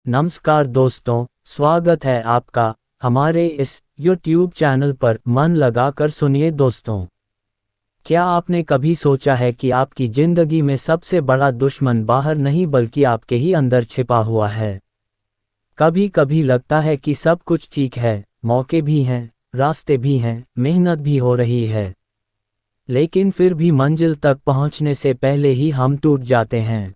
नमस्कार दोस्तों, स्वागत है आपका हमारे इस YouTube चैनल पर। मन लगाकर सुनिए दोस्तों। क्या आपने कभी सोचा है कि आपकी ज़िंदगी में सबसे बड़ा दुश्मन बाहर नहीं बल्कि आपके ही अंदर छिपा हुआ है? कभी कभी लगता है कि सब कुछ ठीक है, मौके भी हैं, रास्ते भी हैं, मेहनत भी हो रही है, लेकिन फिर भी मंजिल तक पहुंचने से पहले ही हम टूट जाते हैं।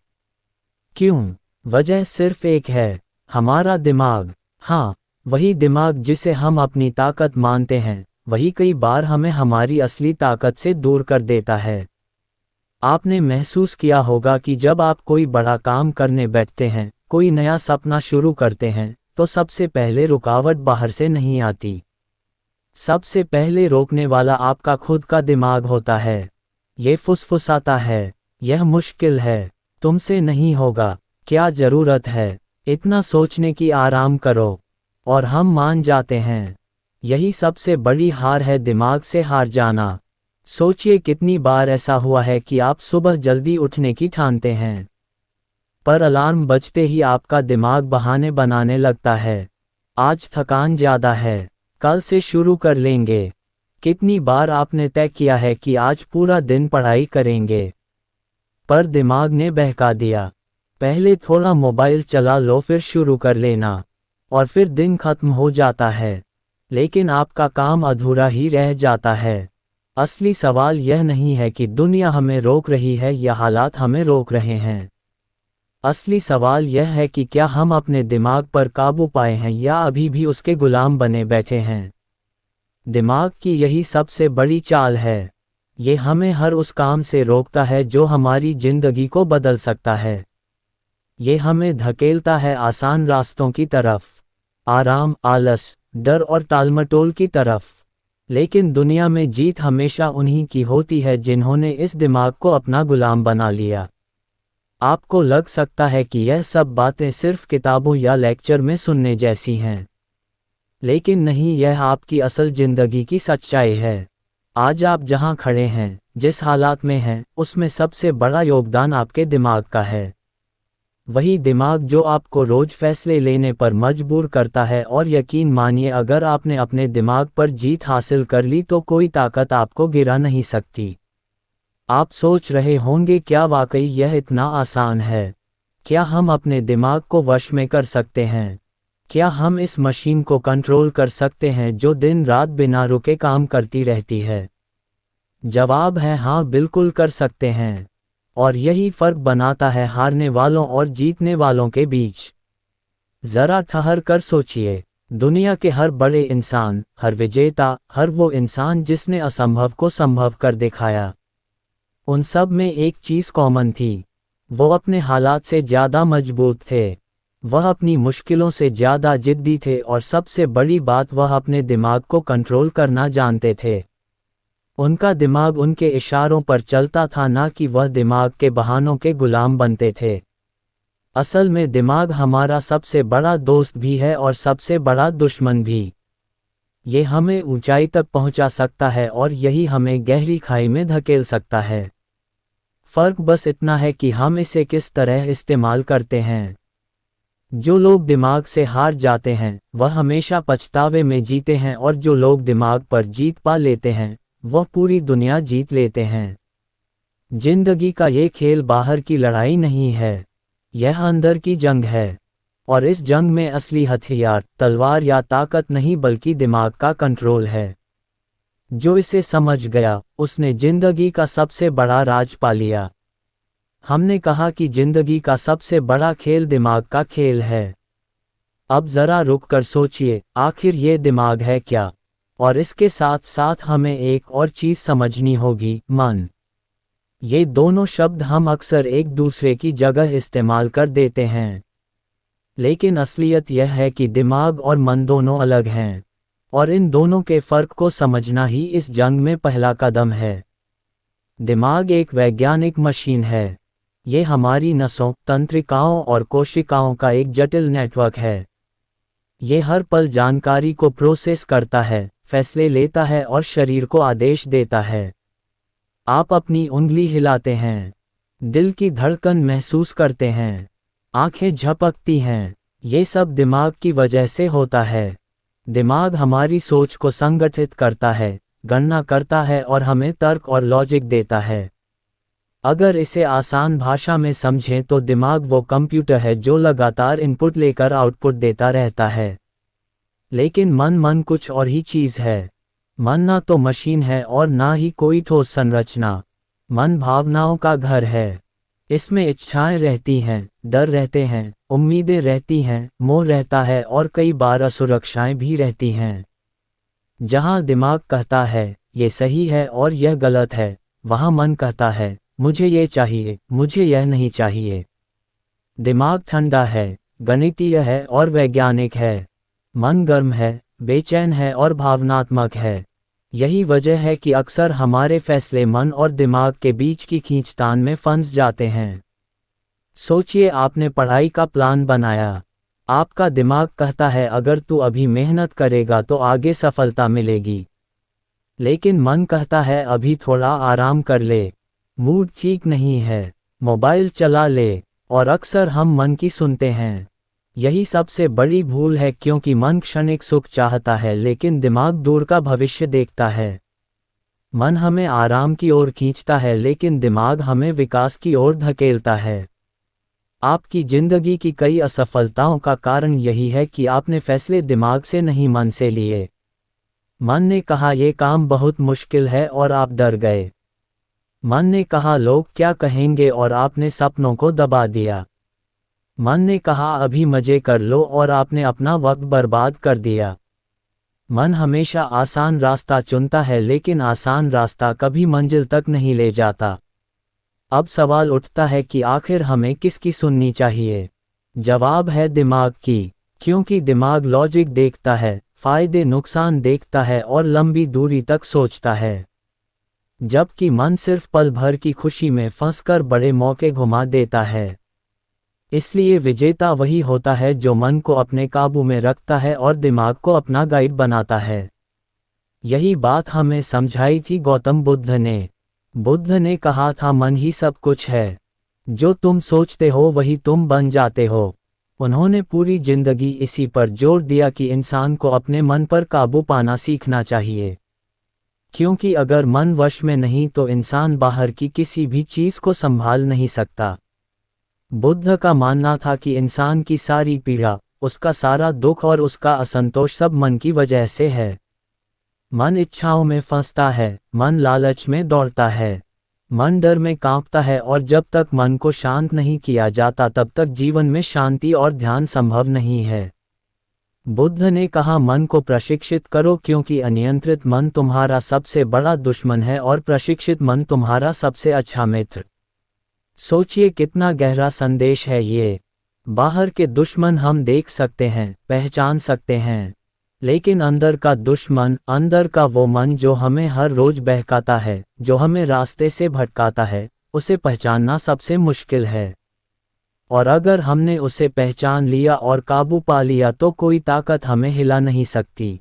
क्यों? वजह सिर्फ एक है, हमारा दिमाग। हाँ, वही दिमाग जिसे हम अपनी ताकत मानते हैं, वही कई बार हमें हमारी असली ताकत से दूर कर देता है। आपने महसूस किया होगा कि जब आप कोई बड़ा काम करने बैठते हैं, कोई नया सपना शुरू करते हैं, तो सबसे पहले रुकावट बाहर से नहीं आती। सबसे पहले रोकने वाला आपका खुद का दिमाग होता है। ये फुसफुसाता है, यह मुश्किल है, तुमसे नहीं होगा, क्या ज़रूरत है, इतना सोचने की, आराम करो। और हम मान जाते हैं। यही सबसे बड़ी हार है, दिमाग से हार जाना। सोचिए कितनी बार ऐसा हुआ है कि आप सुबह जल्दी उठने की ठानते हैं, पर अलार्म बजते ही आपका दिमाग बहाने बनाने लगता है। आज थकान ज़्यादा है, कल से शुरू कर लेंगे। कितनी बार आपने तय किया है कि आज पूरा दिन पढ़ाई करेंगे, पर दिमाग ने बहका दिया। पहले थोड़ा मोबाइल चला लो, फिर शुरू कर लेना, और फिर दिन खत्म हो जाता है, लेकिन आपका काम अधूरा ही रह जाता है। असली सवाल यह नहीं है कि दुनिया हमें रोक रही है या हालात हमें रोक रहे हैं। असली सवाल यह है कि क्या हम अपने दिमाग पर काबू पाए हैं या अभी भी उसके गुलाम बने बैठे हैं। दिमाग की यही सबसे बड़ी चाल है। ये हमें हर उस काम से रोकता है जो हमारी जिंदगी को बदल सकता है। ये हमें धकेलता है आसान रास्तों की तरफ, आराम, आलस, डर और टालमटोल की तरफ। लेकिन दुनिया में जीत हमेशा उन्हीं की होती है जिन्होंने इस दिमाग को अपना गुलाम बना लिया। आपको लग सकता है कि यह सब बातें सिर्फ किताबों या लेक्चर में सुनने जैसी हैं, लेकिन नहीं, यह आपकी असल जिंदगी की सच्चाई है। आज आप जहां खड़े हैं, जिस हालात में हैं, उसमें सबसे बड़ा योगदान आपके दिमाग का है। वही दिमाग जो आपको रोज फैसले लेने पर मजबूर करता है। और यकीन मानिए, अगर आपने अपने दिमाग पर जीत हासिल कर ली तो कोई ताकत आपको गिरा नहीं सकती। आप सोच रहे होंगे, क्या वाकई यह इतना आसान है? क्या हम अपने दिमाग को वश में कर सकते हैं? क्या हम इस मशीन को कंट्रोल कर सकते हैं जो दिन रात बिना रुके काम करती रहती है? जवाब है हाँ, बिल्कुल कर सकते हैं। और यही फर्क बनाता है हारने वालों और जीतने वालों के बीच। जरा ठहर कर सोचिए, दुनिया के हर बड़े इंसान, हर विजेता, हर वो इंसान जिसने असंभव को संभव कर दिखाया, उन सब में एक चीज़ कॉमन थी। वो अपने हालात से ज़्यादा मजबूत थे, वह अपनी मुश्किलों से ज़्यादा जिद्दी थे, और सबसे बड़ी बात, वह अपने दिमाग को कंट्रोल करना जानते थे। उनका दिमाग उनके इशारों पर चलता था, ना कि वह दिमाग के बहानों के गुलाम बनते थे। असल में दिमाग हमारा सबसे बड़ा दोस्त भी है और सबसे बड़ा दुश्मन भी। ये हमें ऊंचाई तक पहुंचा सकता है और यही हमें गहरी खाई में धकेल सकता है। फर्क बस इतना है कि हम इसे किस तरह इस्तेमाल करते हैं। जो लोग दिमाग से हार जाते हैं, वह हमेशा पछतावे में जीते हैं, और जो लोग दिमाग पर जीत पा लेते हैं, वह पूरी दुनिया जीत लेते हैं। जिंदगी का ये खेल बाहर की लड़ाई नहीं है, यह अंदर की जंग है। और इस जंग में असली हथियार तलवार या ताकत नहीं बल्कि दिमाग का कंट्रोल है। जो इसे समझ गया, उसने जिंदगी का सबसे बड़ा राज पा लिया। हमने कहा कि जिंदगी का सबसे बड़ा खेल दिमाग का खेल है। अब जरा रुक कर सोचिए, आखिर ये दिमाग है क्या? और इसके साथ साथ हमें एक और चीज़ समझनी होगी, मन। ये दोनों शब्द हम अक्सर एक दूसरे की जगह इस्तेमाल कर देते हैं, लेकिन असलियत यह है कि दिमाग और मन दोनों अलग हैं, और इन दोनों के फ़र्क को समझना ही इस जंग में पहला कदम है। दिमाग एक वैज्ञानिक मशीन है। ये हमारी नसों, तंत्रिकाओं और कोशिकाओं का एक जटिल नेटवर्क है। ये हर पल जानकारी को प्रोसेस करता है, फैसले लेता है और शरीर को आदेश देता है। आप अपनी उंगली हिलाते हैं, दिल की धड़कन महसूस करते हैं, आंखें झपकती हैं, ये सब दिमाग की वजह से होता है। दिमाग हमारी सोच को संगठित करता है, गणना करता है और हमें तर्क और लॉजिक देता है। अगर इसे आसान भाषा में समझें तो दिमाग वो कंप्यूटर है जो लगातार इनपुट लेकर आउटपुट देता रहता है। लेकिन मन कुछ और ही चीज़ है। मन ना तो मशीन है और ना ही कोई ठोस संरचना। मन भावनाओं का घर है। इसमें इच्छाएं रहती हैं, डर रहते हैं, उम्मीदें रहती हैं, मोह रहता है और कई बार असुरक्षाएं भी रहती हैं। जहां दिमाग कहता है ये सही है और यह गलत है, वहां मन कहता है मुझे ये चाहिए, मुझे यह नहीं चाहिए। दिमाग ठंडा है, गणितीय है और वैज्ञानिक है। मन गर्म है, बेचैन है और भावनात्मक है। यही वजह है कि अक्सर हमारे फैसले मन और दिमाग के बीच की खींचतान में फंस जाते हैं। सोचिए, आपने पढ़ाई का प्लान बनाया। आपका दिमाग कहता है अगर तू अभी मेहनत करेगा तो आगे सफलता मिलेगी। लेकिन मन कहता है अभी थोड़ा आराम कर ले, मूड ठीक नहीं है, मोबाइल चला ले। और अक्सर हम मन की सुनते हैं। यही सबसे बड़ी भूल है, क्योंकि मन क्षणिक सुख चाहता है लेकिन दिमाग दूर का भविष्य देखता है। मन हमें आराम की ओर खींचता है लेकिन दिमाग हमें विकास की ओर धकेलता है। आपकी जिंदगी की कई असफलताओं का कारण यही है कि आपने फैसले दिमाग से नहीं मन से लिए। मन ने कहा यह काम बहुत मुश्किल है और आप डर गए। मन ने कहा लोग क्या कहेंगे और आपने सपनों को दबा दिया। मन ने कहा अभी मजे कर लो और आपने अपना वक्त बर्बाद कर दिया। मन हमेशा आसान रास्ता चुनता है लेकिन आसान रास्ता कभी मंजिल तक नहीं ले जाता। अब सवाल उठता है कि आखिर हमें किसकी सुननी चाहिए? जवाब है दिमाग की, क्योंकि दिमाग लॉजिक देखता है, फायदे नुकसान देखता है और लंबी दूरी तक सोचता है। जबकि मन सिर्फ पल भर की खुशी में फंसकर बड़े मौके घुमा देता है। इसलिए विजेता वही होता है जो मन को अपने काबू में रखता है और दिमाग को अपना गाइड बनाता है। यही बात हमें समझाई थी गौतम बुद्ध ने। बुद्ध ने कहा था मन ही सब कुछ है, जो तुम सोचते हो वही तुम बन जाते हो। उन्होंने पूरी जिंदगी इसी पर जोर दिया कि इंसान को अपने मन पर काबू पाना सीखना चाहिए, क्योंकि अगर मन वश में नहीं तो इंसान बाहर की किसी भी चीज़ को संभाल नहीं सकता। बुद्ध का मानना था कि इंसान की सारी पीड़ा, उसका सारा दुख और उसका असंतोष सब मन की वजह से है। मन इच्छाओं में फंसता है, मन लालच में दौड़ता है, मन डर में कांपता है और जब तक मन को शांत नहीं किया जाता तब तक जीवन में शांति और ध्यान संभव नहीं है। बुद्ध ने कहा मन को प्रशिक्षित करो, क्योंकि अनियंत्रित मन तुम्हारा सबसे बड़ा दुश्मन है और प्रशिक्षित मन तुम्हारा सबसे अच्छा मित्र। सोचिए कितना गहरा संदेश है ये। बाहर के दुश्मन हम देख सकते हैं, पहचान सकते हैं, लेकिन अंदर का दुश्मन, अंदर का वो मन जो हमें हर रोज बहकाता है, जो हमें रास्ते से भटकाता है, उसे पहचानना सबसे मुश्किल है। और अगर हमने उसे पहचान लिया और काबू पा लिया तो कोई ताकत हमें हिला नहीं सकती।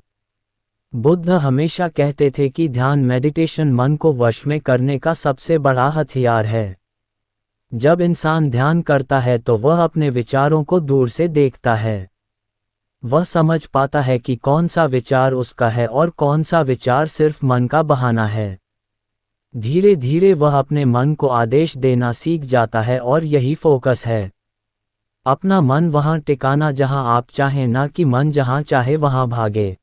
बुद्ध हमेशा कहते थे कि ध्यान, मेडिटेशन मन को वश में करने का सबसे बड़ा हथियार है। जब इंसान ध्यान करता है तो वह अपने विचारों को दूर से देखता है। वह समझ पाता है कि कौन सा विचार उसका है और कौन सा विचार सिर्फ मन का बहाना है। धीरे धीरे वह अपने मन को आदेश देना सीख जाता है और यही फोकस है। अपना मन वहां टिकाना जहां आप चाहें, ना कि मन जहां चाहे वहां भागे।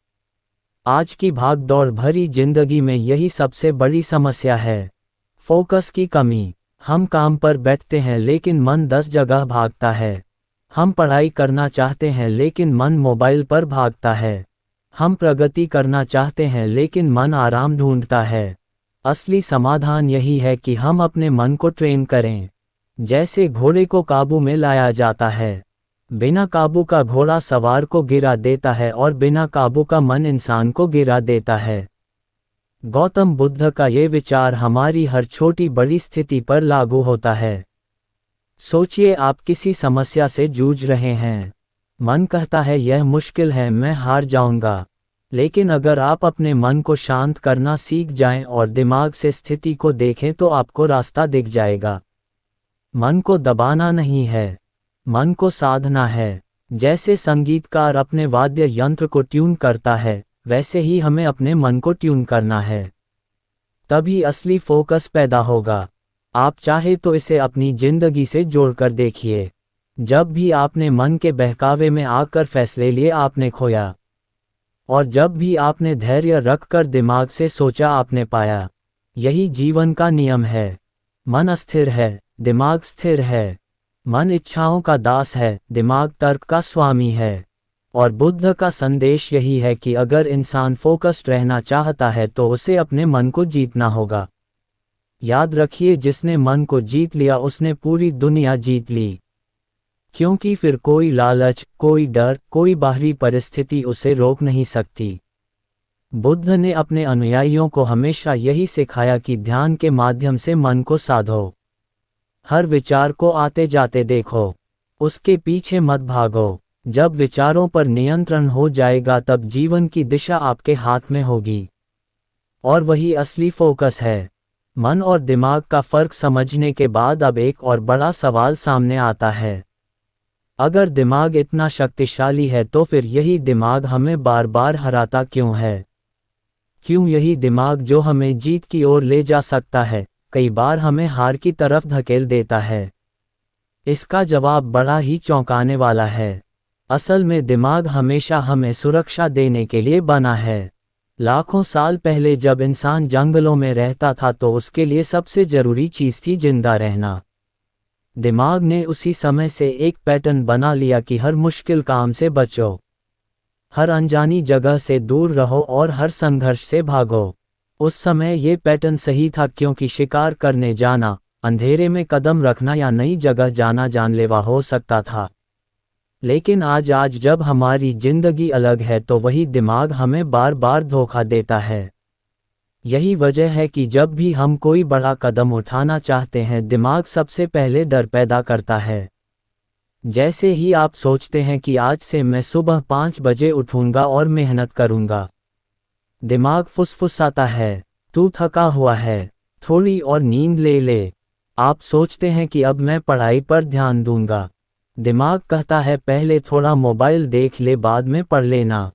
आज की भागदौड़ भरी जिंदगी में यही सबसे बड़ी समस्या है, फोकस की कमी। हम काम पर बैठते हैं लेकिन मन 10 जगह भागता है। हम पढ़ाई करना चाहते हैं लेकिन मन मोबाइल पर भागता है। हम प्रगति करना चाहते हैं लेकिन मन आराम ढूंढता है। असली समाधान यही है कि हम अपने मन को ट्रेन करें। जैसे घोड़े को काबू में लाया जाता है। बिना काबू का घोड़ा सवार को गिरा देता है और बिना काबू का मन इंसान को गिरा देता है। गौतम बुद्ध का ये विचार हमारी हर छोटी बड़ी स्थिति पर लागू होता है। सोचिए, आप किसी समस्या से जूझ रहे हैं। मन कहता है यह मुश्किल है, मैं हार जाऊंगा। लेकिन अगर आप अपने मन को शांत करना सीख जाएं और दिमाग से स्थिति को देखें तो आपको रास्ता दिख जाएगा। मन को दबाना नहीं है, मन को साधना है। जैसे संगीतकार अपने वाद्य यंत्र को ट्यून करता है, वैसे ही हमें अपने मन को ट्यून करना है। तभी असली फोकस पैदा होगा। आप चाहे तो इसे अपनी जिंदगी से जोड़कर देखिए। जब भी आपने मन के बहकावे में आकर फैसले लिए, आपने खोया। और जब भी आपने धैर्य रखकर दिमाग से सोचा, आपने पाया। यही जीवन का नियम है। मन अस्थिर है, दिमाग स्थिर है। मन इच्छाओं का दास है, दिमाग तर्क का स्वामी है। और बुद्ध का संदेश यही है कि अगर इंसान फोकस्ड रहना चाहता है तो उसे अपने मन को जीतना होगा। याद रखिए, जिसने मन को जीत लिया उसने पूरी दुनिया जीत ली। क्योंकि फिर कोई लालच, कोई डर, कोई बाहरी परिस्थिति उसे रोक नहीं सकती। बुद्ध ने अपने अनुयायियों को हमेशा यही सिखाया कि ध्यान के माध्यम से मन को साधो। हर विचार को आते जाते देखो, उसके पीछे मत भागो। जब विचारों पर नियंत्रण हो जाएगा तब जीवन की दिशा आपके हाथ में होगी। और वही असली फोकस है। मन और दिमाग का फर्क समझने के बाद अब एक और बड़ा सवाल सामने आता है। अगर दिमाग इतना शक्तिशाली है तो फिर यही दिमाग हमें बार बार हराता क्यों है? क्यों यही दिमाग जो हमें जीत की ओर ले जा सकता है, कई बार हमें हार की तरफ धकेल देता है? इसका जवाब बड़ा ही चौंकाने वाला है। असल में दिमाग हमेशा हमें सुरक्षा देने के लिए बना है। लाखों साल पहले जब इंसान जंगलों में रहता था तो उसके लिए सबसे जरूरी चीज़ थी जिंदा रहना। दिमाग ने उसी समय से एक पैटर्न बना लिया कि हर मुश्किल काम से बचो, हर अनजानी जगह से दूर रहो और हर संघर्ष से भागो। उस समय ये पैटर्न सही था क्योंकि शिकार करने जाना, अंधेरे में कदम रखना या नई जगह जाना जानलेवा हो सकता था। लेकिन आज जब हमारी जिंदगी अलग है तो वही दिमाग हमें बार बार धोखा देता है। यही वजह है कि जब भी हम कोई बड़ा कदम उठाना चाहते हैं, दिमाग सबसे पहले डर पैदा करता है। जैसे ही आप सोचते हैं कि आज से मैं सुबह 5 बजे उठूंगा और मेहनत करूंगा, दिमाग फुसफुसाता है, तू थका हुआ है, थोड़ी और नींद ले ले। आप सोचते हैं कि अब मैं पढ़ाई पर ध्यान दूंगा, दिमाग कहता है पहले थोड़ा मोबाइल देख ले, बाद में पढ़ लेना।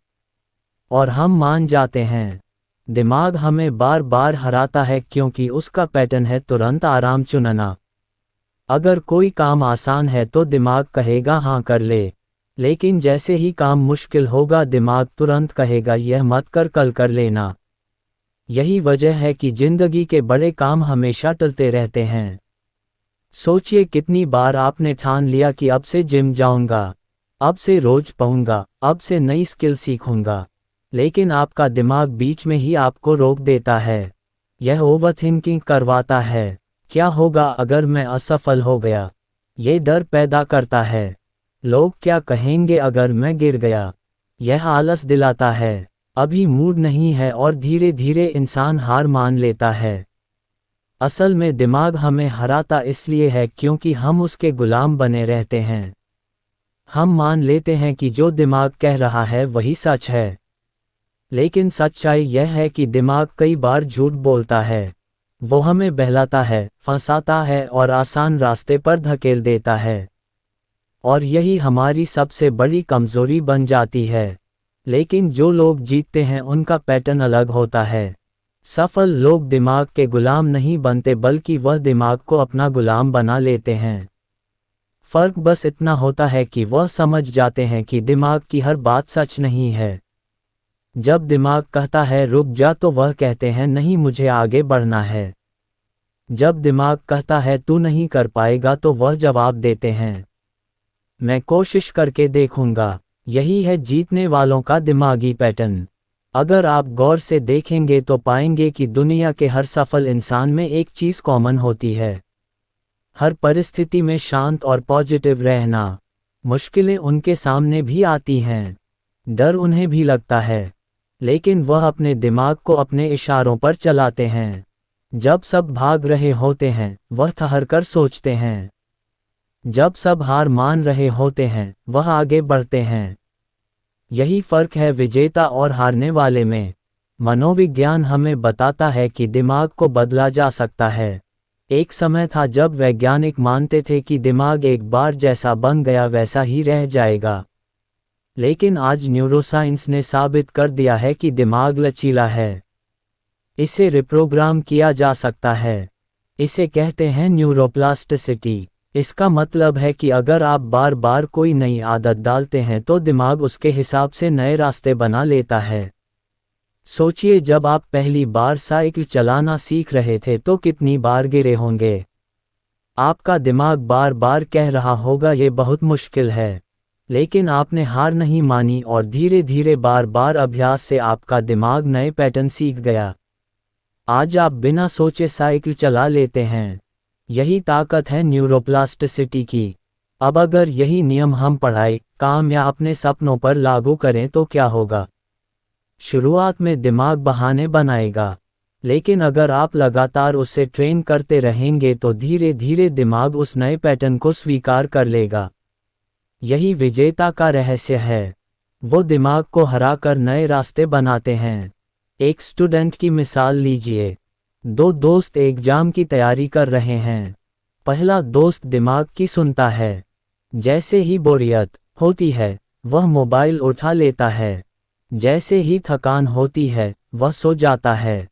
और हम मान जाते हैं। दिमाग हमें बार बार हराता है क्योंकि उसका पैटर्न है तुरंत आराम चुनना। अगर कोई काम आसान है तो दिमाग कहेगा हाँ कर ले, लेकिन जैसे ही काम मुश्किल होगा दिमाग तुरंत कहेगा यह मत कर, कल कर लेना। यही वजह है कि जिंदगी के बड़े काम हमेशा टलते रहते हैं। सोचिए कितनी बार आपने ठान लिया कि अब से जिम जाऊंगा, अब से रोज पढ़ूंगा, अब से नई स्किल सीखूंगा, लेकिन आपका दिमाग बीच में ही आपको रोक देता है। यह ओवरथिंकिंग करवाता है, क्या होगा अगर मैं असफल हो गया? ये डर पैदा करता है, लोग क्या कहेंगे अगर मैं गिर गया? यह आलस दिलाता है, अभी मूड नहीं है, और धीरे धीरे इंसान हार मान लेता है। असल में दिमाग हमें हराता इसलिए है क्योंकि हम उसके गुलाम बने रहते हैं। हम मान लेते हैं कि जो दिमाग कह रहा है वही सच है, लेकिन सच्चाई यह है कि दिमाग कई बार झूठ बोलता है। वो हमें बहलाता है, फंसाता है और आसान रास्ते पर धकेल देता है। और यही हमारी सबसे बड़ी कमजोरी बन जाती है। लेकिन जो लोग जीतते हैं उनका पैटर्न अलग होता है। सफल लोग दिमाग के गुलाम नहीं बनते, बल्कि वह दिमाग को अपना गुलाम बना लेते हैं। फर्क बस इतना होता है कि वह समझ जाते हैं कि दिमाग की हर बात सच नहीं है। जब दिमाग कहता है रुक जा तो वह कहते हैं नहीं, मुझे आगे बढ़ना है। जब दिमाग कहता है तू नहीं कर पाएगा तो वह जवाब देते हैं मैं कोशिश करके देखूंगा। यही है जीतने वालों का दिमागी पैटर्न। अगर आप गौर से देखेंगे तो पाएंगे कि दुनिया के हर सफल इंसान में एक चीज़ कॉमन होती है, हर परिस्थिति में शांत और पॉजिटिव रहना। मुश्किलें उनके सामने भी आती हैं, डर उन्हें भी लगता है, लेकिन वह अपने दिमाग को अपने इशारों पर चलाते हैं। जब सब भाग रहे होते हैं वह ठहर कर सोचते हैं, जब सब हार मान रहे होते हैं वह आगे बढ़ते हैं। यही फर्क है विजेता और हारने वाले में। मनोविज्ञान हमें बताता है कि दिमाग को बदला जा सकता है। एक समय था जब वैज्ञानिक मानते थे कि दिमाग एक बार जैसा बन गया वैसा ही रह जाएगा, लेकिन आज न्यूरोसाइंस ने साबित कर दिया है कि दिमाग लचीला है। इसे रिप्रोग्राम किया जा सकता है। इसे कहते हैं न्यूरोप्लास्टिसिटी। इसका मतलब है कि अगर आप बार बार कोई नई आदत डालते हैं तो दिमाग उसके हिसाब से नए रास्ते बना लेता है। सोचिए, जब आप पहली बार साइकिल चलाना सीख रहे थे तो कितनी बार गिरे होंगे। आपका दिमाग बार बार कह रहा होगा ये बहुत मुश्किल है, लेकिन आपने हार नहीं मानी और धीरे धीरे बार बार अभ्यास से आपका दिमाग नए पैटर्न सीख गया। आज आप बिना सोचे साइकिल चला लेते हैं। यही ताकत है न्यूरोप्लास्टिसिटी की। अब अगर यही नियम हम पढ़ाई, काम या अपने सपनों पर लागू करें तो क्या होगा? शुरुआत में दिमाग बहाने बनाएगा, लेकिन अगर आप लगातार उसे ट्रेन करते रहेंगे तो धीरे धीरे दिमाग उस नए पैटर्न को स्वीकार कर लेगा। यही विजेता का रहस्य है। वो दिमाग को हराकर नए रास्ते बनाते हैं। एक स्टूडेंट की मिसाल लीजिए। दो दोस्त एग्जाम की तैयारी कर रहे हैं। पहला दोस्त दिमाग की सुनता है। जैसे ही बोरियत होती है वह मोबाइल उठा लेता है। जैसे ही थकान होती है वह सो जाता है।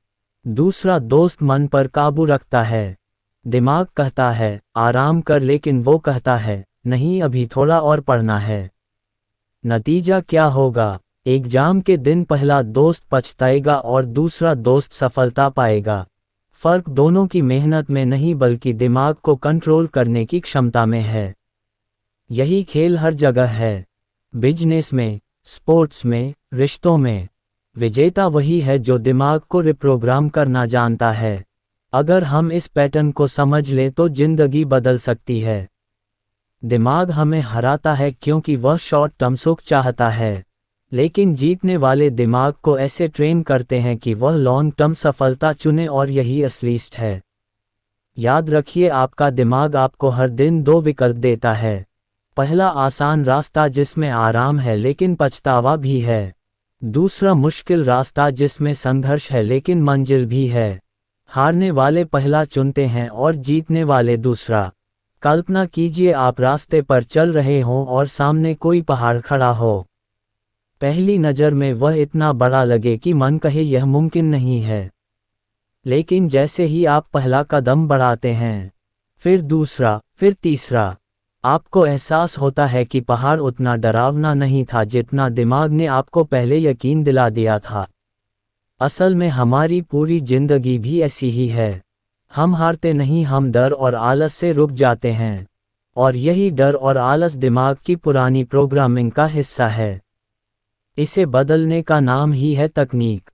दूसरा दोस्त मन पर काबू रखता है। दिमाग कहता है आराम कर, लेकिन वो कहता है नहीं, अभी थोड़ा और पढ़ना है। नतीजा क्या होगा? एग्जाम के दिन पहला दोस्त पछताएगा और दूसरा दोस्त सफलता पाएगा। फर्क दोनों की मेहनत में नहीं बल्कि दिमाग को कंट्रोल करने की क्षमता में है। यही खेल हर जगह है। बिजनेस में, स्पोर्ट्स में, रिश्तों में। विजेता वही है जो दिमाग को रिप्रोग्राम करना जानता है। अगर हम इस पैटर्न को समझ लें तो जिंदगी बदल सकती है। दिमाग हमें हराता है क्योंकि वह शॉर्ट टर्म सुख चाहता है, लेकिन जीतने वाले दिमाग को ऐसे ट्रेन करते हैं कि वह लॉन्ग टर्म सफलता चुने, और यही असली है। याद रखिए, आपका दिमाग आपको हर दिन दो विकल्प देता है। पहला आसान रास्ता जिसमें आराम है लेकिन पछतावा भी है। दूसरा मुश्किल रास्ता जिसमें संघर्ष है लेकिन मंजिल भी है। हारने वाले पहला चुनते हैं और जीतने वाले दूसरा। कल्पना कीजिए आप रास्ते पर चल रहे हों और सामने कोई पहाड़ खड़ा हो। पहली नज़र में वह इतना बड़ा लगे कि मन कहे यह मुमकिन नहीं है, लेकिन जैसे ही आप पहला कदम बढ़ाते हैं, फिर दूसरा, फिर तीसरा, आपको एहसास होता है कि पहाड़ उतना डरावना नहीं था जितना दिमाग ने आपको पहले यकीन दिला दिया था। असल में हमारी पूरी जिंदगी भी ऐसी ही है। हम हारते नहीं, हम डर और आलस से रुक जाते हैं, और यही डर और आलस दिमाग की पुरानी प्रोग्रामिंग का हिस्सा है। इसे बदलने का नाम ही है तकनीक,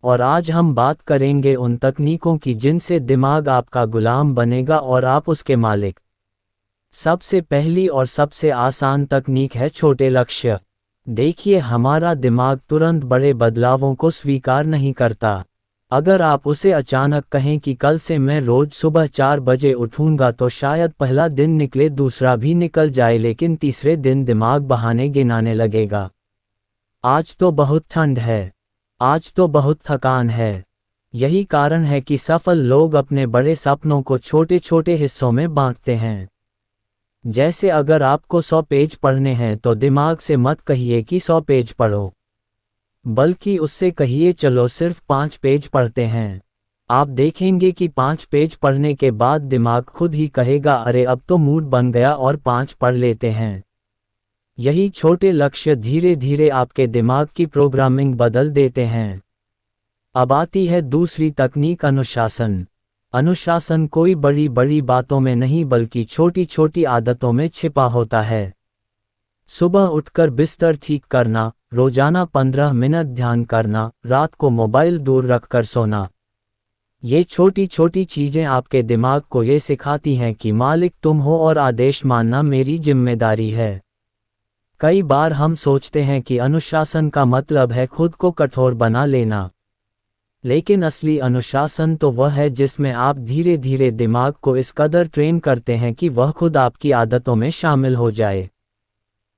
और आज हम बात करेंगे उन तकनीकों की जिनसे दिमाग आपका गुलाम बनेगा और आप उसके मालिक। सबसे पहली और सबसे आसान तकनीक है छोटे लक्ष्य। देखिए, हमारा दिमाग तुरंत बड़े बदलावों को स्वीकार नहीं करता। अगर आप उसे अचानक कहें कि कल से मैं रोज सुबह 4 बजे उठूंगा तो शायद पहला दिन निकले, दूसरा भी निकल जाए, लेकिन तीसरे दिन दिमाग बहाने गिनाने लगेगा। आज तो बहुत ठंड है, आज तो बहुत थकान है। यही कारण है कि सफल लोग अपने बड़े सपनों को छोटे छोटे हिस्सों में बांटते हैं। जैसे अगर आपको 100 पेज पढ़ने हैं तो दिमाग से मत कहिए कि 100 पेज पढ़ो, बल्कि उससे कहिए चलो सिर्फ 5 पेज पढ़ते हैं। आप देखेंगे कि 5 पेज पढ़ने के बाद दिमाग खुद ही कहेगा अरे अब तो मूड बन गया और 5 पढ़ लेते हैं। यही छोटे लक्ष्य धीरे धीरे आपके दिमाग की प्रोग्रामिंग बदल देते हैं। अब आती है दूसरी तकनीक, अनुशासन। अनुशासन कोई बड़ी बड़ी बातों में नहीं बल्कि छोटी छोटी आदतों में छिपा होता है। सुबह उठकर बिस्तर ठीक करना, रोजाना 15 मिनट ध्यान करना, रात को मोबाइल दूर रखकर सोना। ये छोटी छोटी चीजें आपके दिमाग को ये सिखाती हैं कि मालिक तुम हो और आदेश मानना मेरी जिम्मेदारी है। कई बार हम सोचते हैं कि अनुशासन का मतलब है खुद को कठोर बना लेना, लेकिन असली अनुशासन तो वह है जिसमें आप धीरे धीरे दिमाग को इस कदर ट्रेन करते हैं कि वह खुद आपकी आदतों में शामिल हो जाए।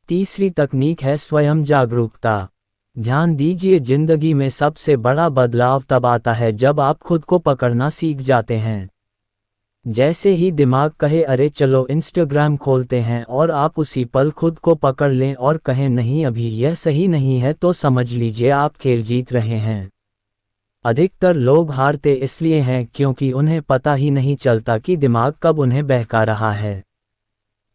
तीसरी तकनीक है स्वयं जागरूकता। ध्यान दीजिए, जिंदगी में सबसे बड़ा बदलाव तब आता है जब आप खुद को पकड़ना सीख जाते हैं। जैसे ही दिमाग कहे अरे चलो इंस्टाग्राम खोलते हैं और आप उसी पल खुद को पकड़ लें और कहें नहीं अभी यह सही नहीं है, तो समझ लीजिए आप खेल जीत रहे हैं। अधिकतर लोग हारते इसलिए हैं क्योंकि उन्हें पता ही नहीं चलता कि दिमाग कब उन्हें बहका रहा है।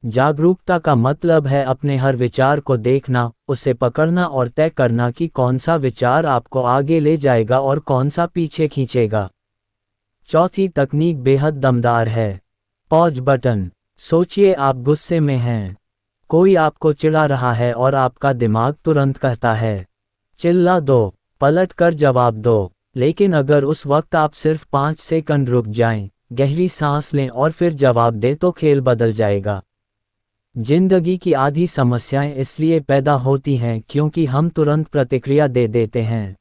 जागरूकता का मतलब है अपने हर विचार को देखना, उसे पकड़ना और तय करना कि कौन सा विचार आपको आगे ले जाएगा और कौन सा पीछे खींचेगा। चौथी तकनीक बेहद दमदार है, पॉज बटन। सोचिए आप गुस्से में हैं, कोई आपको चिढ़ा रहा है और आपका दिमाग तुरंत कहता है चिल्ला दो, पलट कर जवाब दो। लेकिन अगर उस वक्त आप सिर्फ 5 सेकंड रुक जाएं, गहरी सांस लें और फिर जवाब दें तो खेल बदल जाएगा। जिंदगी की आधी समस्याएं इसलिए पैदा होती हैं क्योंकि हम तुरंत प्रतिक्रिया दे देते हैं।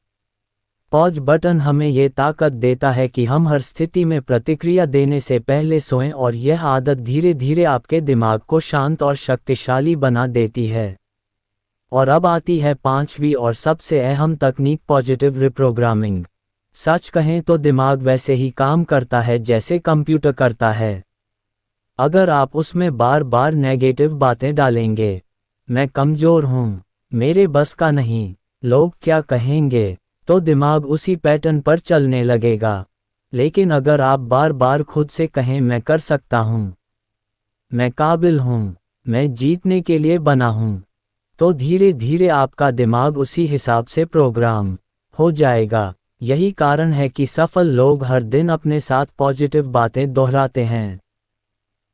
पॉज बटन हमें ये ताकत देता है कि हम हर स्थिति में प्रतिक्रिया देने से पहले सोएं और यह आदत धीरे धीरे आपके दिमाग को शांत और शक्तिशाली बना देती है। और अब आती है पांचवी और सबसे अहम तकनीक, पॉजिटिव रिप्रोग्रामिंग। सच कहें तो दिमाग वैसे ही काम करता है जैसे कंप्यूटर करता है। अगर आप उसमें बार बार नेगेटिव बातें डालेंगे, मैं कमज़ोर हूँ, मेरे बस का नहीं, लोग क्या कहेंगे, तो दिमाग उसी पैटर्न पर चलने लगेगा। लेकिन अगर आप बार बार खुद से कहें मैं कर सकता हूँ, मैं काबिल हूँ, मैं जीतने के लिए बना हूँ, तो धीरे धीरे आपका दिमाग उसी हिसाब से प्रोग्राम हो जाएगा। यही कारण है कि सफल लोग हर दिन अपने साथ पॉजिटिव बातें दोहराते हैं।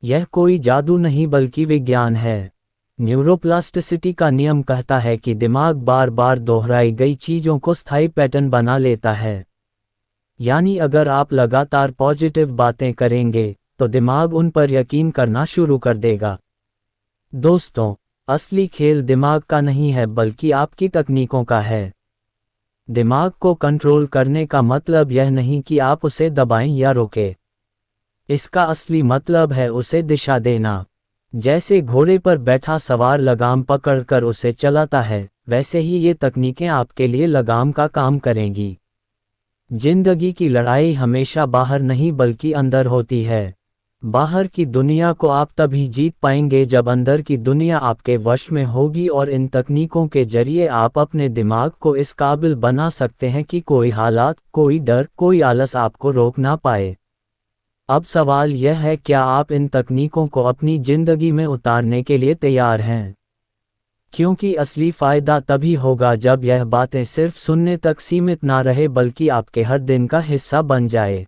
यह कोई जादू नहीं बल्कि विज्ञान है। न्यूरोप्लास्टिसिटी का नियम कहता है कि दिमाग बार बार दोहराई गई चीज़ों को स्थायी पैटर्न बना लेता है। यानी अगर आप लगातार पॉजिटिव बातें करेंगे तो दिमाग उन पर यकीन करना शुरू कर देगा। दोस्तों, असली खेल दिमाग का नहीं है बल्कि आपकी तकनीकों का है। दिमाग को कंट्रोल करने का मतलब यह नहीं कि आप उसे दबाएं या रोकें। इसका असली मतलब है उसे दिशा देना। जैसे घोड़े पर बैठा सवार लगाम पकड़कर उसे चलाता है, वैसे ही ये तकनीकें आपके लिए लगाम का काम करेंगी। जिंदगी की लड़ाई हमेशा बाहर नहीं बल्कि अंदर होती है। बाहर की दुनिया को आप तभी जीत पाएंगे जब अंदर की दुनिया आपके वश में होगी, और इन तकनीकों के जरिए आप अपने दिमाग को इस काबिल बना सकते हैं कि कोई हालात, कोई डर, कोई आलस आपको रोक ना पाए। अब सवाल यह है, क्या आप इन तकनीकों को अपनी जिंदगी में उतारने के लिए तैयार हैं? क्योंकि असली फ़ायदा तभी होगा जब यह बातें सिर्फ सुनने तक सीमित ना रहे बल्कि आपके हर दिन का हिस्सा बन जाए।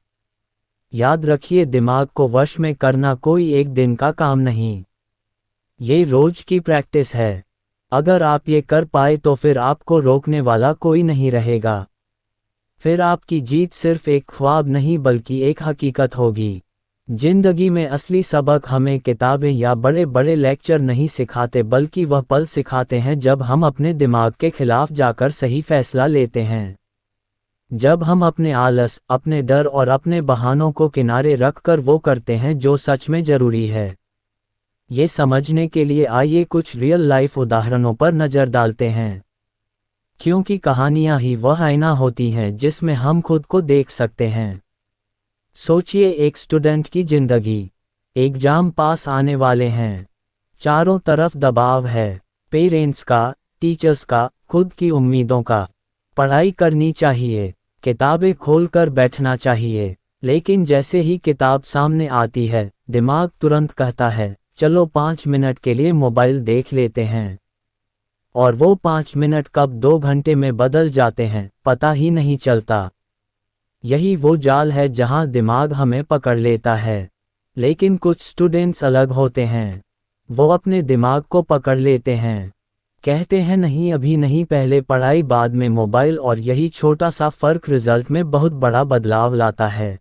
याद रखिए, दिमाग को वश में करना कोई एक दिन का काम नहीं, ये रोज की प्रैक्टिस है। अगर आप ये कर पाए तो फिर आपको रोकने वाला कोई नहीं रहेगा। फिर आपकी जीत सिर्फ एक ख्वाब नहीं बल्कि एक हकीकत होगी। जिंदगी में असली सबक हमें किताबें या बड़े बड़े लेक्चर नहीं सिखाते बल्कि वह पल सिखाते हैं जब हम अपने दिमाग के खिलाफ जाकर सही फैसला लेते हैं। जब हम अपने आलस, अपने डर और अपने बहानों को किनारे रखकर वो करते हैं जो सच में ज़रूरी है। ये समझने के लिए आइए कुछ रियल लाइफ उदाहरणों पर नज़र डालते हैं, क्योंकि कहानियाँ ही वह आईना होती हैं जिसमें हम खुद को देख सकते हैं। सोचिए एक स्टूडेंट की जिंदगी। एग्जाम पास आने वाले हैं, चारों तरफ दबाव है, पेरेंट्स का, टीचर्स का, खुद की उम्मीदों का। पढ़ाई करनी चाहिए, किताबें खोलकर बैठना चाहिए, लेकिन जैसे ही किताब सामने आती है, दिमाग तुरंत कहता है चलो 5 मिनट के लिए मोबाइल देख लेते हैं। और वो 5 मिनट कब 2 घंटे में बदल जाते हैं पता ही नहीं चलता। यही वो जाल है जहां दिमाग हमें पकड़ लेता है। लेकिन कुछ स्टूडेंट्स अलग होते हैं, वो अपने दिमाग को पकड़ लेते हैं, कहते हैं नहीं अभी नहीं, पहले पढ़ाई बाद में मोबाइल, और यही छोटा सा फ़र्क रिजल्ट में बहुत बड़ा बदलाव लाता है।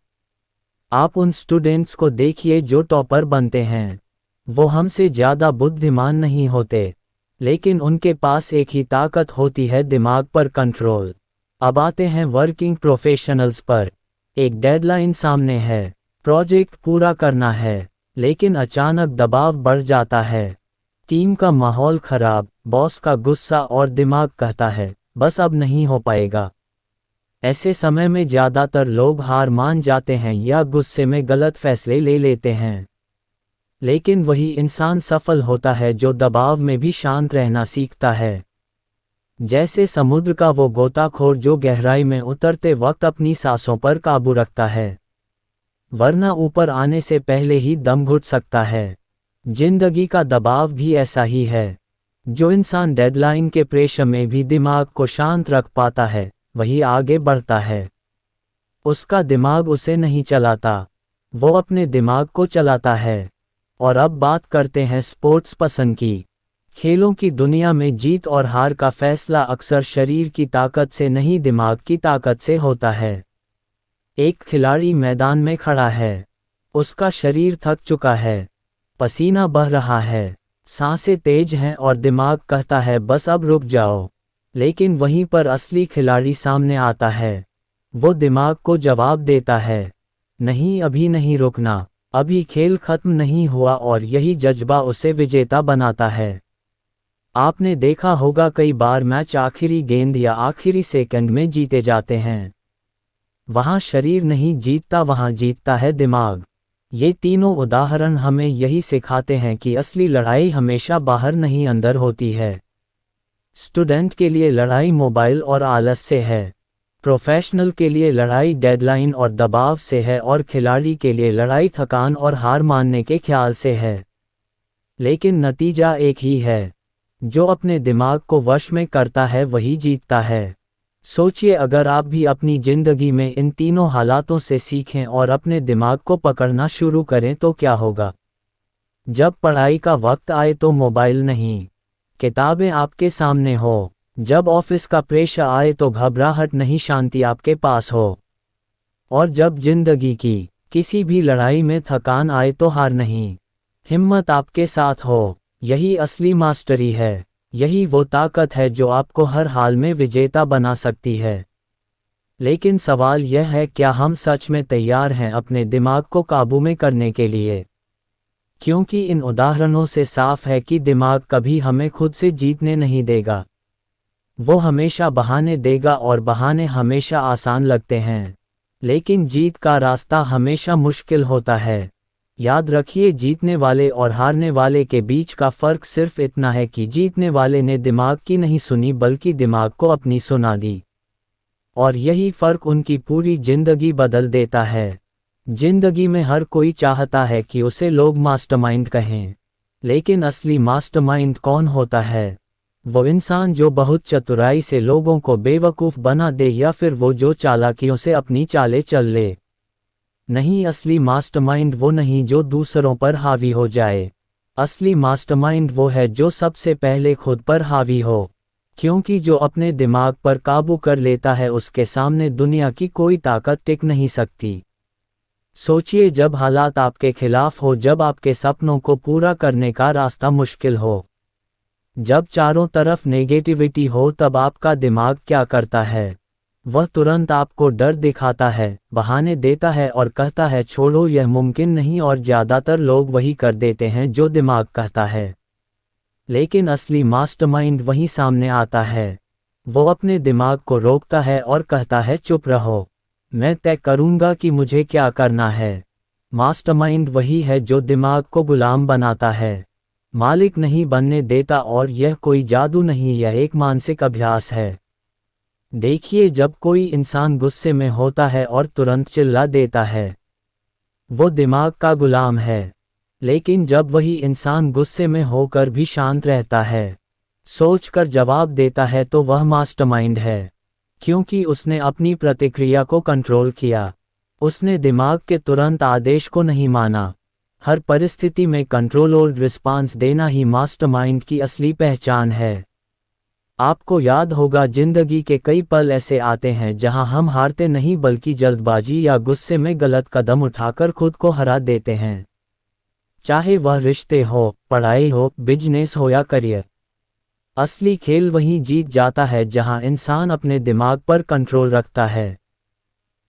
आप उन स्टूडेंट्स को देखिए जो टॉपर बनते हैं। वो हमसे ज़्यादा बुद्धिमान नहीं होते, लेकिन उनके पास एक ही ताकत होती है, दिमाग पर कंट्रोल। अब आते हैं वर्किंग प्रोफेशनल्स पर। एक डेडलाइन सामने है, प्रोजेक्ट पूरा करना है, लेकिन अचानक दबाव बढ़ जाता है। टीम का माहौल खराब, बॉस का गुस्सा, और दिमाग कहता है बस अब नहीं हो पाएगा। ऐसे समय में ज़्यादातर लोग हार मान जाते हैं या गुस्से में गलत फैसले ले लेते हैं। लेकिन वही इंसान सफल होता है जो दबाव में भी शांत रहना सीखता है। जैसे समुद्र का वो गोताखोर जो गहराई में उतरते वक्त अपनी सांसों पर काबू रखता है, वरना ऊपर आने से पहले ही दम घुट सकता है। जिंदगी का दबाव भी ऐसा ही है। जो इंसान डेडलाइन के प्रेशर में भी दिमाग को शांत रख पाता है, वही आगे बढ़ता है। उसका दिमाग उसे नहीं चलाता, वो अपने दिमाग को चलाता है। और अब बात करते हैं स्पोर्ट्स पसंद की। खेलों की दुनिया में जीत और हार का फैसला अक्सर शरीर की ताकत से नहीं दिमाग की ताकत से होता है। एक खिलाड़ी मैदान में खड़ा है, उसका शरीर थक चुका है, पसीना बह रहा है, सांसें तेज हैं और दिमाग कहता है बस अब रुक जाओ। लेकिन वहीं पर असली खिलाड़ी सामने आता है। वो दिमाग को जवाब देता है, नहीं अभी नहीं रुकना, अभी खेल खत्म नहीं हुआ, और यही जज्बा उसे विजेता बनाता है। आपने देखा होगा कई बार मैच आखिरी गेंद या आखिरी सेकंड में जीते जाते हैं। वहाँ शरीर नहीं जीतता, वहाँ जीतता है दिमाग। ये तीनों उदाहरण हमें यही सिखाते हैं कि असली लड़ाई हमेशा बाहर नहीं अंदर होती है। स्टूडेंट के लिए लड़ाई मोबाइल और आलस से है, प्रोफेशनल के लिए लड़ाई डेडलाइन और दबाव से है, और खिलाड़ी के लिए लड़ाई थकान और हार मानने के ख्याल से है। लेकिन नतीजा एक ही है, जो अपने दिमाग को वश में करता है वही जीतता है। सोचिए, अगर आप भी अपनी जिंदगी में इन तीनों हालातों से सीखें और अपने दिमाग को पकड़ना शुरू करें तो क्या होगा। जब पढ़ाई का वक्त आए तो मोबाइल नहीं, किताबें आपके सामने हो। जब ऑफिस का प्रेशर आए तो घबराहट नहीं, शांति आपके पास हो। और जब जिंदगी की किसी भी लड़ाई में थकान आए तो हार नहीं, हिम्मत आपके साथ हो। यही असली मास्टरी है, यही वो ताकत है जो आपको हर हाल में विजेता बना सकती है। लेकिन सवाल यह है, क्या हम सच में तैयार हैं अपने दिमाग को काबू में करने के लिए? क्योंकि इन उदाहरणों से साफ है कि दिमाग कभी हमें खुद से जीतने नहीं देगा। वो हमेशा बहाने देगा, और बहाने हमेशा आसान लगते हैं, लेकिन जीत का रास्ता हमेशा मुश्किल होता है। याद रखिए, जीतने वाले और हारने वाले के बीच का फ़र्क सिर्फ इतना है कि जीतने वाले ने दिमाग की नहीं सुनी बल्कि दिमाग को अपनी सुना दी। और यही फ़र्क उनकी पूरी ज़िंदगी बदल देता है। जिंदगी में हर कोई चाहता है कि उसे लोग मास्टरमाइंड कहें, लेकिन असली मास्टरमाइंड कौन होता है? वो इंसान जो बहुत चतुराई से लोगों को बेवकूफ़ बना दे, या फिर वो जो चालाकियों से अपनी चालें चल ले? नहीं, असली मास्टरमाइंड वो नहीं जो दूसरों पर हावी हो जाए। असली मास्टरमाइंड वो है जो सबसे पहले खुद पर हावी हो, क्योंकि जो अपने दिमाग पर काबू कर लेता है उसके सामने दुनिया की कोई ताकत टिक नहीं सकती। सोचिए, जब हालात आपके खिलाफ हो, जब आपके सपनों को पूरा करने का रास्ता मुश्किल हो, जब चारों तरफ नेगेटिविटी हो, तब आपका दिमाग क्या करता है? वह तुरंत आपको डर दिखाता है, बहाने देता है और कहता है छोड़ो, यह मुमकिन नहीं। और ज़्यादातर लोग वही कर देते हैं जो दिमाग कहता है। लेकिन असली मास्टरमाइंड वहीं सामने आता है। वो अपने दिमाग को रोकता है और कहता है चुप रहो, मैं तय करूँगा कि मुझे क्या करना है। मास्टरमाइंड वही है जो दिमाग को गुलाम बनाता है, मालिक नहीं बनने देता। और यह कोई जादू नहीं, यह एक मानसिक अभ्यास है। देखिए, जब कोई इंसान गुस्से में होता है और तुरंत चिल्ला देता है, वो दिमाग का गुलाम है। लेकिन जब वही इंसान गुस्से में होकर भी शांत रहता है, सोचकर जवाब देता है, तो वह मास्टरमाइंड है, क्योंकि उसने अपनी प्रतिक्रिया को कंट्रोल किया। उसने दिमाग के तुरंत आदेश को नहीं माना। हर परिस्थिति में कंट्रोल और रिस्पांस देना ही मास्टरमाइंड की असली पहचान है। आपको याद होगा, जिंदगी के कई पल ऐसे आते हैं जहां हम हारते नहीं बल्कि जल्दबाजी या गुस्से में गलत कदम उठाकर खुद को हरा देते हैं। चाहे वह रिश्ते हो, पढ़ाई हो, बिजनेस हो या करियर। असली खेल वहीं जीत जाता है जहां इंसान अपने दिमाग पर कंट्रोल रखता है।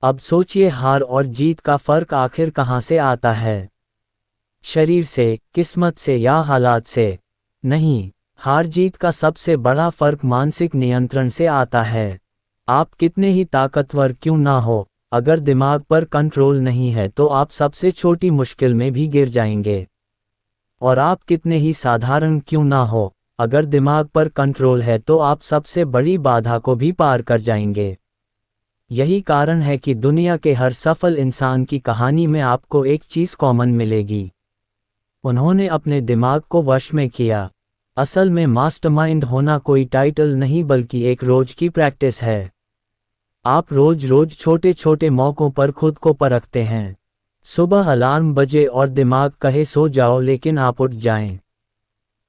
अब सोचिए, हार और जीत का फर्क आखिर कहां से आता है? शरीर से, किस्मत से या हालात से? नहीं, हार जीत का सबसे बड़ा फर्क मानसिक नियंत्रण से आता है। आप कितने ही ताकतवर क्यों ना हो, अगर दिमाग पर कंट्रोल नहीं है तो आप सबसे छोटी मुश्किल में भी गिर जाएंगे। और आप कितने ही साधारण क्यों ना हो, अगर दिमाग पर कंट्रोल है तो आप सबसे बड़ी बाधा को भी पार कर जाएंगे। यही कारण है कि दुनिया के हर सफल इंसान की कहानी में आपको एक चीज़ कॉमन मिलेगी। उन्होंने अपने दिमाग को वश में किया। असल में मास्टरमाइंड होना कोई टाइटल नहीं बल्कि एक रोज की प्रैक्टिस है। आप रोज रोज छोटे छोटे मौक़ों पर खुद को परखते हैं। सुबह अलार्म बजे और दिमाग कहे सो जाओ लेकिन आप उठ जाएं।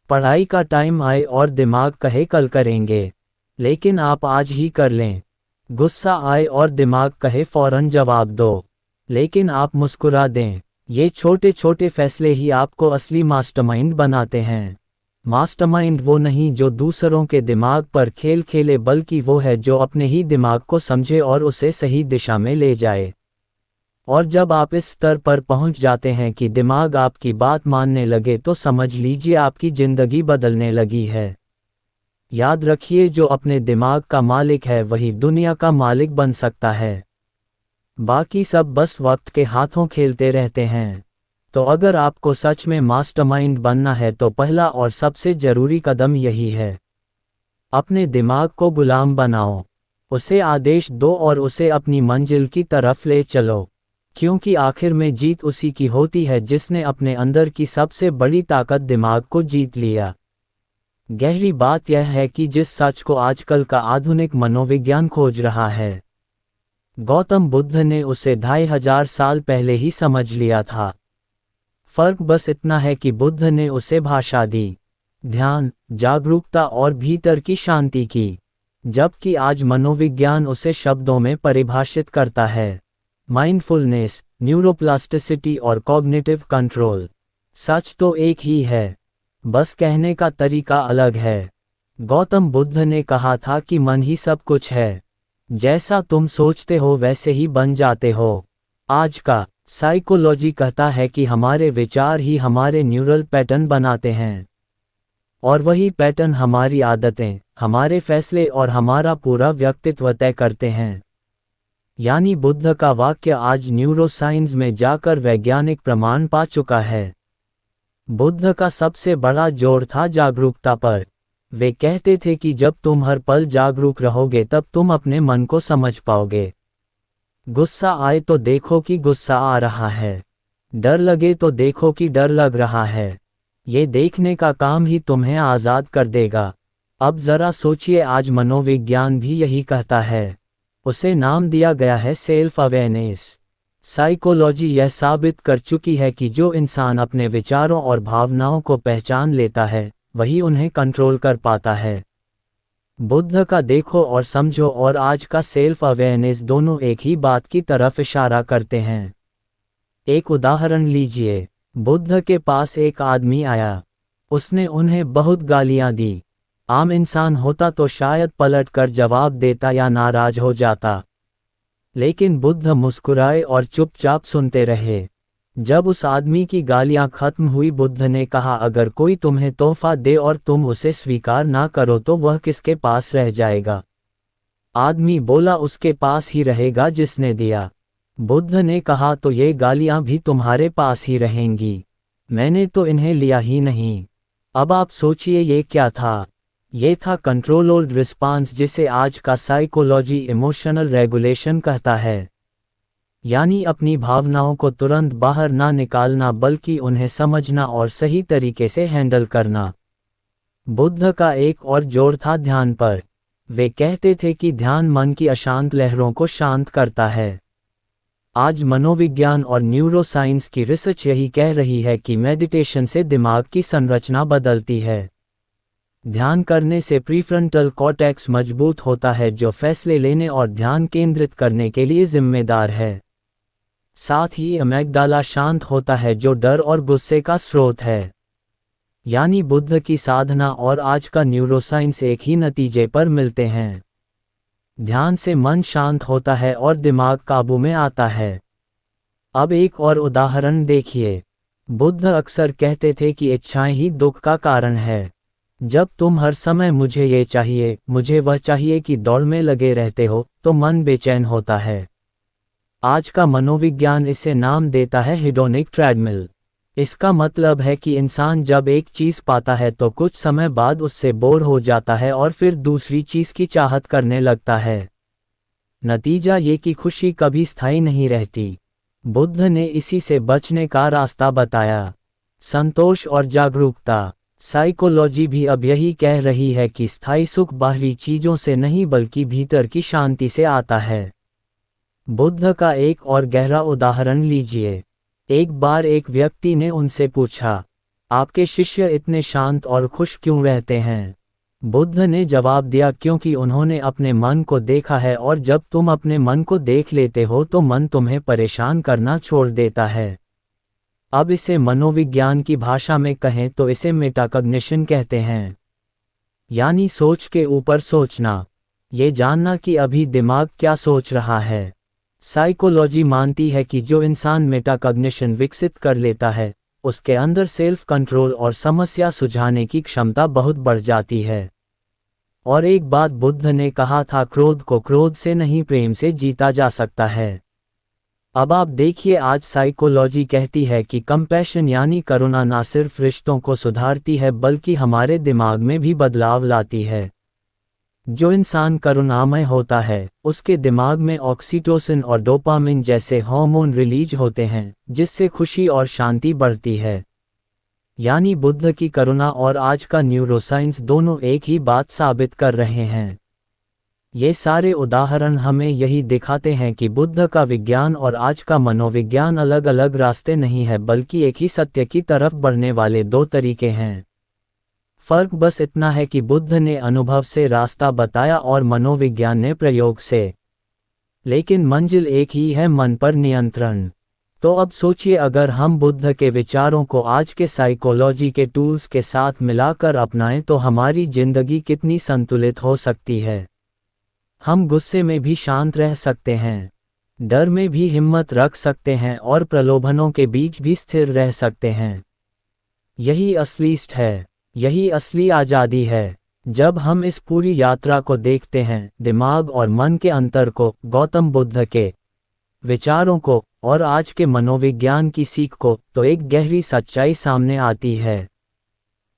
पढ़ाई का टाइम आए और दिमाग कहे कल करेंगे, लेकिन आप आज ही कर लें। गुस्सा आए और दिमाग कहे फौरन जवाब दो, लेकिन आप मुस्कुरा दें। ये छोटे छोटे फैसले ही आपको असली मास्टरमाइंड बनाते हैं। मास्टरमाइंड वो नहीं जो दूसरों के दिमाग पर खेल खेले, बल्कि वो है जो अपने ही दिमाग को समझे और उसे सही दिशा में ले जाए। और जब आप इस स्तर पर पहुंच जाते हैं कि दिमाग आपकी बात मानने लगे तो समझ लीजिए आपकी ज़िंदगी बदलने लगी है। याद रखिए, जो अपने दिमाग का मालिक है वही दुनिया का मालिक बन सकता है। बाकी सब बस वक्त के हाथों खेलते रहते हैं। तो अगर आपको सच में मास्टरमाइंड बनना है तो पहला और सबसे ज़रूरी कदम यही है। अपने दिमाग को गुलाम बनाओ, उसे आदेश दो और उसे अपनी मंजिल की तरफ ले चलो, क्योंकि आखिर में जीत उसी की होती है जिसने अपने अंदर की सबसे बड़ी ताकत दिमाग को जीत लिया। गहरी बात यह है कि जिस सच को आजकल का आधुनिक मनोविज्ञान खोज रहा है, गौतम बुद्ध ने उसे 2500 साल पहले ही समझ लिया था। फर्क बस इतना है कि बुद्ध ने उसे भाषा दी, ध्यान, जागरूकता और भीतर की शांति की, जबकि आज मनोविज्ञान उसे शब्दों में परिभाषित करता है। माइंडफुलनेस, न्यूरोप्लास्टिसिटी और कॉग्निटिव कंट्रोल। सच तो एक ही है, बस कहने का तरीका अलग है। गौतम बुद्ध ने कहा था कि मन ही सब कुछ है, जैसा तुम सोचते हो वैसे ही बन जाते हो। आज का साइकोलॉजी कहता है कि हमारे विचार ही हमारे न्यूरल पैटर्न बनाते हैं, और वही पैटर्न हमारी आदतें, हमारे फैसले और हमारा पूरा व्यक्तित्व तय करते हैं। यानी बुद्ध का वाक्य आज न्यूरोसाइंस में जाकर वैज्ञानिक प्रमाण पा चुका है। बुद्ध का सबसे बड़ा जोर था जागरूकता पर। वे कहते थे कि जब तुम हर पल जागरूक रहोगे तब तुम अपने मन को समझ पाओगे। गुस्सा आए तो देखो कि गुस्सा आ रहा है, डर लगे तो देखो कि डर लग रहा है। ये देखने का काम ही तुम्हें आज़ाद कर देगा। अब ज़रा सोचिए, आज मनोविज्ञान भी यही कहता है। उसे नाम दिया गया है सेल्फ अवेयरनेस। साइकोलॉजी यह साबित कर चुकी है कि जो इंसान अपने विचारों और भावनाओं को पहचान लेता है, वही उन्हें कंट्रोल कर पाता है। बुद्ध का देखो और समझो और आज का सेल्फ अवेयरनेस दोनों एक ही बात की तरफ इशारा करते हैं। एक उदाहरण लीजिए। बुद्ध के पास एक आदमी आया। उसने उन्हें बहुत गालियां दी। आम इंसान होता तो शायद पलट कर जवाब देता या नाराज हो जाता, लेकिन बुद्ध मुस्कुराए और चुपचाप सुनते रहे। जब उस आदमी की गालियां खत्म हुई, बुद्ध ने कहा, अगर कोई तुम्हें तोहफा दे और तुम उसे स्वीकार ना करो तो वह किसके पास रह जाएगा? आदमी बोला, उसके पास ही रहेगा जिसने दिया। बुद्ध ने कहा, तो ये गालियां भी तुम्हारे पास ही रहेंगी, मैंने तो इन्हें लिया ही नहीं। अब आप सोचिए ये क्या था? ये था कंट्रोल्ड रिस्पांस, जिसे आज का साइकोलॉजी इमोशनल रेगुलेशन कहता है। यानी अपनी भावनाओं को तुरंत बाहर ना निकालना, बल्कि उन्हें समझना और सही तरीके से हैंडल करना। बुद्ध का एक और जोर था ध्यान पर। वे कहते थे कि ध्यान मन की अशांत लहरों को शांत करता है। आज मनोविज्ञान और न्यूरोसाइंस की रिसर्च यही कह रही है कि मेडिटेशन से दिमाग की संरचना बदलती है। ध्यान करने से प्रीफ्रंटल कॉर्टेक्स मजबूत होता है, जो फैसले लेने और ध्यान केंद्रित करने के लिए जिम्मेदार है। साथ ही अमेग्डाला शांत होता है, जो डर और गुस्से का स्रोत है। यानी बुद्ध की साधना और आज का न्यूरोसाइंस एक ही नतीजे पर मिलते हैं। ध्यान से मन शांत होता है और दिमाग काबू में आता है। अब एक और उदाहरण देखिए। बुद्ध अक्सर कहते थे कि इच्छाएं ही दुख का कारण है। जब तुम हर समय मुझे ये चाहिए, मुझे वह चाहिए कि दौड़ में लगे रहते हो, तो मन बेचैन होता है। आज का मनोविज्ञान इसे नाम देता है हेडोनिक ट्रेडमिल। इसका मतलब है कि इंसान जब एक चीज़ पाता है तो कुछ समय बाद उससे बोर हो जाता है और फिर दूसरी चीज़ की चाहत करने लगता है। नतीजा ये कि खुशी कभी स्थायी नहीं रहती। बुद्ध ने इसी से बचने का रास्ता बताया। संतोष और जागरूकता। साइकोलॉजी भी अब यही कह रही है कि स्थायी सुख बाहरी चीज़ों से नहीं बल्कि भीतर की शांति से आता है। बुद्ध का एक और गहरा उदाहरण लीजिए। एक बार एक व्यक्ति ने उनसे पूछा, आपके शिष्य इतने शांत और खुश क्यों रहते हैं? बुद्ध ने जवाब दिया, क्योंकि उन्होंने अपने मन को देखा है और जब तुम अपने मन को देख लेते हो तो मन तुम्हें परेशान करना छोड़ देता है। अब इसे मनोविज्ञान की भाषा में कहें तो इसे मेटाकॉग्निशन कहते हैं, यानी सोच के ऊपर सोचना, ये जानना कि अभी दिमाग क्या सोच रहा है। साइकोलॉजी मानती है कि जो इंसान मेटाकॉग्निशन विकसित कर लेता है, उसके अंदर सेल्फ कंट्रोल और समस्या सुलझाने की क्षमता बहुत बढ़ जाती है। और एक बात बुद्ध ने कहा था, क्रोध को क्रोध से नहीं प्रेम से जीता जा सकता है। अब आप देखिए, आज साइकोलॉजी कहती है कि कंपैशन यानी करुणा ना सिर्फ रिश्तों को सुधारती है बल्कि हमारे दिमाग में भी बदलाव लाती है। जो इंसान करुणामय होता है, उसके दिमाग में ऑक्सीटोसिन और डोपामिन जैसे हार्मोन रिलीज होते हैं, जिससे खुशी और शांति बढ़ती है। यानी बुद्ध की करुणा और आज का न्यूरोसाइंस दोनों एक ही बात साबित कर रहे हैं। ये सारे उदाहरण हमें यही दिखाते हैं कि बुद्ध का विज्ञान और आज का मनोविज्ञान अलग अलग रास्ते नहीं है बल्कि एक ही सत्य की तरफ बढ़ने वाले दो तरीके हैं। फर्क बस इतना है कि बुद्ध ने अनुभव से रास्ता बताया और मनोविज्ञान ने प्रयोग से। लेकिन मंजिल एक ही है, मन पर नियंत्रण। तो अब सोचिए, अगर हम बुद्ध के विचारों को आज के साइकोलॉजी के टूल्स के साथ मिलाकर अपनाएं तो हमारी जिंदगी कितनी संतुलित हो सकती है। हम गुस्से में भी शांत रह सकते हैं, डर में भी हिम्मत रख सकते हैं और प्रलोभनों के बीच भी स्थिर रह सकते हैं। यही असली इष्ट है, यही असली आज़ादी है। जब हम इस पूरी यात्रा को देखते हैं, दिमाग और मन के अंतर को, गौतम बुद्ध के विचारों को और आज के मनोविज्ञान की सीख को, तो एक गहरी सच्चाई सामने आती है।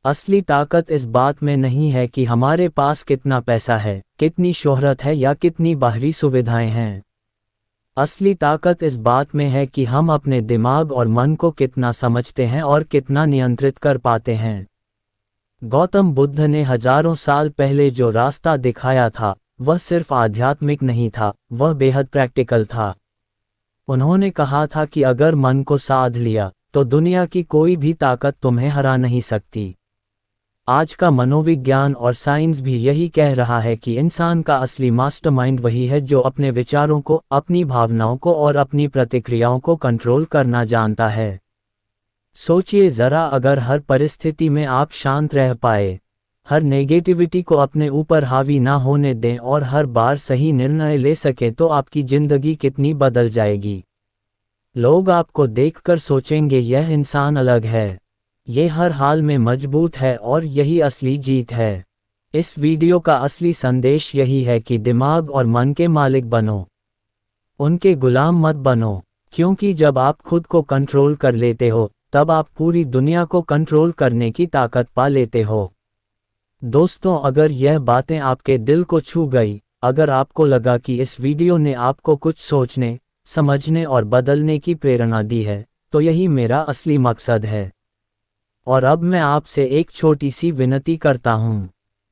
असली ताकत इस बात में नहीं है कि हमारे पास कितना पैसा है, कितनी शोहरत है या कितनी बाहरी सुविधाएं हैं। असली ताकत इस बात में है कि हम अपने दिमाग और मन को कितना समझते हैं और कितना नियंत्रित कर पाते हैं। गौतम बुद्ध ने हजारों साल पहले जो रास्ता दिखाया था, वह सिर्फ आध्यात्मिक नहीं था, वह बेहद प्रैक्टिकल था। उन्होंने कहा था कि अगर मन को साध लिया, तो दुनिया की कोई भी ताकत तुम्हें हरा नहीं सकती। आज का मनोविज्ञान और साइंस भी यही कह रहा है कि इंसान का असली मास्टरमाइंड वही है जो अपने विचारों को, अपनी भावनाओं को और अपनी प्रतिक्रियाओं को कंट्रोल करना जानता है। सोचिए ज़रा, अगर हर परिस्थिति में आप शांत रह पाए, हर नेगेटिविटी को अपने ऊपर हावी ना होने दें और हर बार सही निर्णय ले सकें, तो आपकी ज़िंदगी कितनी बदल जाएगी। लोग आपको देखकर सोचेंगे, यह इंसान अलग है, ये हर हाल में मजबूत है, और यही असली जीत है। इस वीडियो का असली संदेश यही है कि दिमाग और मन के मालिक बनो, उनके गुलाम मत बनो, क्योंकि जब आप खुद को कंट्रोल कर लेते हो, तब आप पूरी दुनिया को कंट्रोल करने की ताकत पा लेते हो। दोस्तों, अगर यह बातें आपके दिल को छू गई, अगर आपको लगा कि इस वीडियो ने आपको कुछ सोचने, समझने और बदलने की प्रेरणा दी है, तो यही मेरा असली मकसद है। और अब मैं आपसे एक छोटी सी विनती करता हूँ।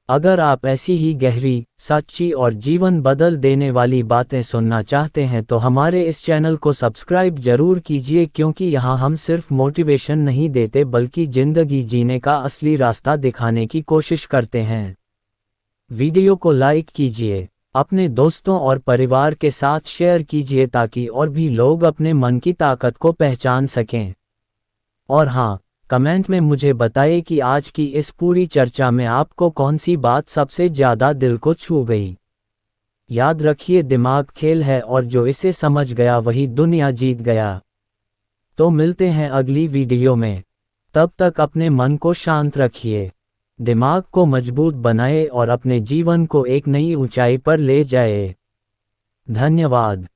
अगर आप ऐसी ही गहरी, सच्ची और जीवन बदल देने वाली बातें सुनना चाहते हैं तो हमारे इस चैनल को सब्सक्राइब जरूर कीजिए, क्योंकि यहाँ हम सिर्फ मोटिवेशन नहीं देते बल्कि जिंदगी जीने का असली रास्ता दिखाने की कोशिश करते हैं। वीडियो को लाइक कीजिए, अपने दोस्तों और परिवार के साथ शेयर कीजिए ताकि और भी लोग अपने मन की ताकत को पहचान सकें। और हाँ, कमेंट में मुझे बताइए कि आज की इस पूरी चर्चा में आपको कौन सी बात सबसे ज़्यादा दिल को छू गई। याद रखिए, दिमाग खेल है और जो इसे समझ गया वही दुनिया जीत गया। तो मिलते हैं अगली वीडियो में, तब तक अपने मन को शांत रखिए। दिमाग को मजबूत बनाए और अपने जीवन को एक नई ऊंचाई पर ले जाए। धन्यवाद।